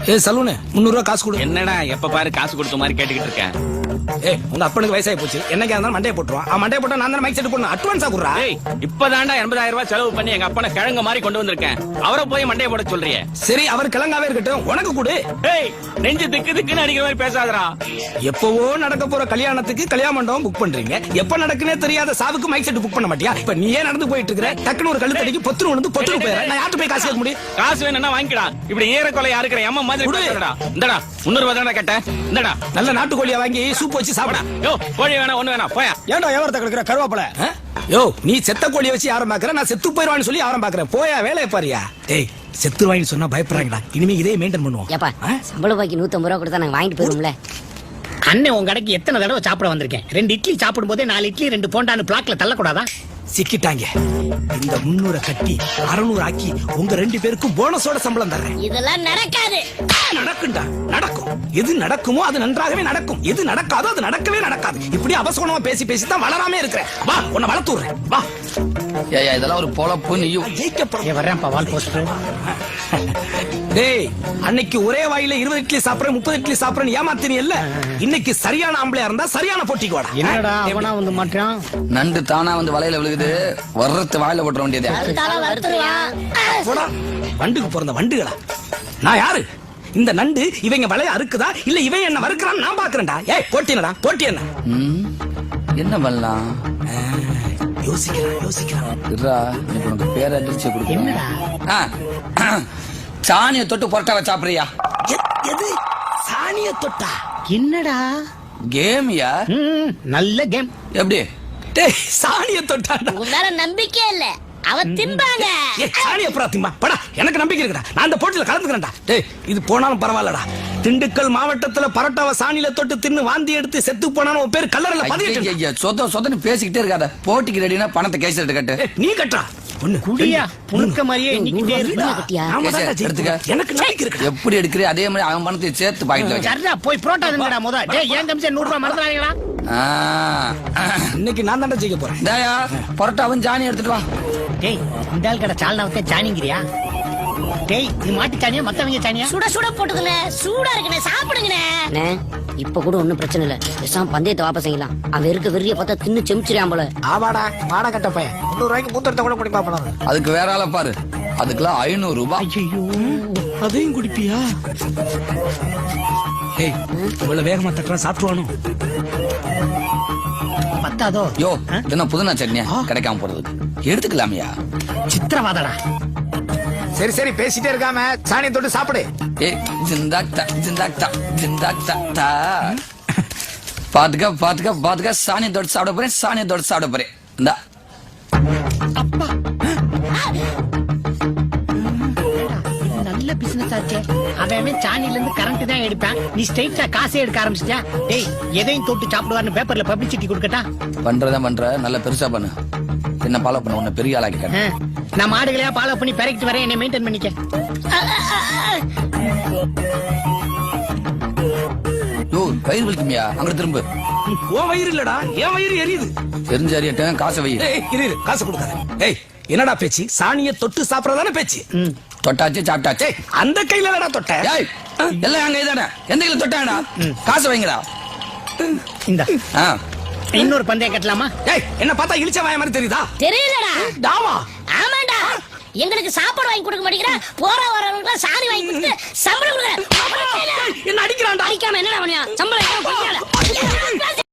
ஏ saloon 300 ரூபா காசு கொடு. என்னடா எப்ப பாரு காசு கொடுத்த மாதிரி கேட்டுக்கிட்டு இருக்கேன். ஏய் உங்க அப்பனுக்கு வயசாகி போச்சு, என்னைக்கா இருந்தாலும் மண்டையை போட்டுருவான். மண்டையை போட்டா நான் தானே மைக் செட் போடணும். அட்வான்ஸா குடுறா. ஏய் இப்பதான்டா 80,000 ரூபாய் செலவு பண்ணி எங்க அப்பனை கிழங்கு மாதிரி கொண்டு வந்திருக்கேன். அவரை போய் மண்டையை போட சொல்றியே. சரி அவர் கிழங்காவே இருக்கட்டும், உனக்கு கொடு. ஏய் நெஞ்சு திக்கு திக்குன்னு அடிக்கிற மாதிரி பேசாதடா. எப்பவோ நடக்க போற கல்யாணத்துக்கு கல்யாண மண்டபம் புக் பண்றீங்க, எப்ப நடக்குனே தெரியாத சாவுக்கு மைக் செட் புக் பண்ண மாட்டியா? இப்ப நீயே நடந்து போயிட்டு இருக்கிற, டக்குனு ஒரு கழுத்தடிக்கு பொத்துரு விழுந்து பொத்துரு போயிடுற. நான் யார்கிட்ட போய் காசு கேட்க முடியும்? காசு வேணும்னா வாங்கிடா. இப்படி ஏற கொலையா இருக்கிற எம்ம மாதிரி பேசுறடா. இந்தடா 300 ரூபாய் தானே கேட்டேன். இந்தடா நல்ல நாட்டுக்கோழியா வாங்கி சூப் வச்சு சாப்பிடா. யோ கோழி வேணா ஒண்ணு வேணா போயா. ஏன்டா வியாபாரத்தை கிடக்குற கருவாப்பல? யோ நீ செத்த கோழியை வச்சு யாரும் பாக்குற, நான் செத்து போயிருவான்னு சொல்லி யாரும் பாக்குறேன். போயா வேலையை பாரியா. டேய் செத்து வாங்கி சொன்னா பயப்படுறாங்கடா. இனிமே இதே மெயின்டைன் பண்ணுவோம். ஏப்பா சம்பள பாக்கி 150 ரூபா கொடுத்தா நாங்க வாங்கிட்டு போயிருவோம்ல. அண்ணன் உங்க கடைக்கு எத்தனை தடவை சாப்பிட வந்திருக்கேன். 2 இட்லி சாப்பிடும் போதே 4 இட்லி 2 போண்டான்னு பிளாக்ல தள்ளக்கூடாதா? சிக்கிட்டாங்க. இந்த 300 கட்டி 600 ஆக்கி உங்க 2 பேருக்கும் போனஸோட சம்பளம் தர்றேன். இதெல்லாம் நடக்காது. நடக்கும்டா, நடக்கும். எது நடக்குமோ அது நன்றாகவே நடக்கும், எது நடக்காதோ அது நடக்கவே நடக்காது. இப்படி அபசகுணமா பேசி பேசி தான் வளராமே இருக்கிறேன். வா உன்னை வளர்த்துறேன் வா. ஏய் இதெல்லாம் ஒரு பொழப்பு. நீயும் ஜெயிக்கப்படுற வரேன்ப்பா வால் போஸ்டர். டேய் அன்னைக்கு ஒரே வாயில 20 இட்லி சாப்பிடுறேன் 30 இட்லி சாப்பிடுறேன் ஏமாத்தினி இல்ல. இன்னைக்கு சரியான ஆம்பளையா இருந்தா சரியான போட்டிக்கு வாடா. என்னடா அவனா வந்து மாட்டான். நண்டு தானா வந்து வலையில விழுகுது, வர்றது வாயில போட்டுற வேண்டியது. போடா வண்டுக்கு பிறந்த வண்டுகளா. நான் யாரு? இந்த நண்டு இவங்க வலைய அறுக்குதா இல்ல இவன் என்ன வறுக்கிறான் நான் பாக்குறேன்டா. ஏய் போட்டினடா போட்டி என்ன என்ன பண்ணலாம்? யோசிக்கிறான். இருடா எனக்கு உனக்கு பேர் அதிர்ச்சி கொடுக்க. என்னடா சாணியை தொட்டு பொரட்டாவை சாப்பிடுறியா? எது சாணிய தொட்டா? என்னடா கேமியா? நல்ல கேம். எப்படி? டேய் சாணிய தொட்டா? உங்களால நம்பிக்கை இல்ல, அவ திம்பாங்க. சாணிய புறா திம்பா படா. எனக்கு நம்பிக்கை இருக்குடா, நான் அந்த போட்டியில கலந்துக்கிறேன்டா. டேய் இது போனாலும் பரவாயில்லடா. திண்டுக்கல் மாவட்டத்துல பரோட்டாவை சாணியில தொட்டு தின்னு வாந்தி எடுத்து செத்து போனாலும் உன் பேர் கல்லறையில பதியட்டு. சொதன்னு பேசிக்கிட்டே இருக்காத. போட்டிக்கு ரெடினா பணத்தை கேஸ் கட்டு. நீ கட்டா ஒண்ணு குடியா புழுக்க மாதிரியே இன்னைக்கு எனக்கு நம்பிக்கை இருக்கு. எப்படி எடுக்கிறே அதே மாதிரி அவன் பணத்தை சேர்த்து பாக்கெட்ல வை. சரிடா போய் புரோட்டா தின்னுடா முத. டேய் ஏன் கம்சே 100 ரூபாய் மறந்துறாங்களா? இன்னைக்கு நான் தான்டா ஜெயிக்க போறேன். டேயா பரோட்டாவும் சாணி எடுத்துட்டு வா. டேய் இந்த ஆள் கடை சால்னாவத்தே சாணிங்கிறியா? டேய் இது மாட்டு சாணியா மத்தவங்க சாணியா? சுட சுட போட்டுக்கனே, சூடா இருக்குனே, சாப்பிடுங்கனே. அண்ணே இப்ப கூட ஒண்ணும் பிரச்சனை இல்ல, பேசாம பந்தயத்தை வாபஸ் செய்யலாம். அவன் இருக்க வெறிய பார்த்தா தின்னு செமிச்சிரியாம் போல. ஆவாடா வாடா கட்ட பையன் 300 ரூபாய்க்கு மூத்தரத்தை கூட குடி பாப்பலாம். அதுக்கு வேற ஆள பாரு, அதுக்கெல்லாம் 500 ரூபாய். ஐயோ அதையும் குடிப்பியா? ஏய் இவ்வளவு வேகமா தட்டுறா சாப்பிட்டுவானோ? பத்தாதோ? யோ என்ன புதுனா சட்னியா கிடைக்காம போறது? எடுத்துக்கலாமியா? சித்திரவாதடா. சரி சரி பேசிட்டே இருக்காம சாணியை தொட்டு சாப்பிடு. ஏய் ஜிந்தாக்தா ஜிந்தாக்தா ஜிந்தாக்தா. பாத்துக்க பாத்துக்க பாத்துக்க. சாணியை தொட்டு சாப்பிட போறேன், சாணியை தொட்டு சாப்பிட போறேன். இந்தா அப்பா நல்ல பிசினஸ் ஆச்சே. அவன் சாணில இருந்து கரண்ட் தான் எடுப்பான், நீ ஸ்ட்ரைட்டா காசே எடுக்க ஆரம்பிச்சிட்டியா? டேய் எதையும் தொட்டு சாப்பிடுவார்னு பேப்பர்ல பப்ளிசிட்டி கொடுக்கட்டா? பண்றதா பண்ற, நல்ல பெருசா பண்ணு. என்ன ஃபாலோ பண்ண உன்னை பெரிய ஆளாக்கி காட்டு. நான் மாடுகளையா ஃபாலோ பண்ணி பெரக்கிட்டு வரேன், என்னை மெயின்டைன் பண்ணிக்க. யோ வயிறு வலிக்குமியா? அங்க திரும்ப. உன் வயிறு இல்லடா என் வயிறு எரியுது. தெரிஞ்ச அறியட்டேன் காசை வை. இரு காசு கொடுக்காத. ஏய் என்னடா பேச்சு? சாணியை தொட்டு சாப்பிடறதானே பேச்சு? தொட்டாச்சு சாப்பிட்டாச்சு. அந்த கையில என்னடா தொட்ட? ஏய் எல்லாம் அங்க இதானே, எந்த கையில தொட்டாடா? காசு வைங்கடா. இந்த இன்னொரு பந்தயம் கட்டலாமா? ஏய் என்ன பார்த்தா இழிச்ச வாய மாதிரி தெரியுதா? தெரியலடா. டாமா ஆமாடா, எங்களுக்கு சாப்பாடு வாங்கி கொடுக்க மாட்டேங்கிற, போற வரவங்களுக்கு சாணி வாங்கி கொடுத்து சம்பளம் கொடுக்குற. என்ன அடிக்கிறான்டா? அடிக்காம என்னடா பண்ணியா? சம்பளம்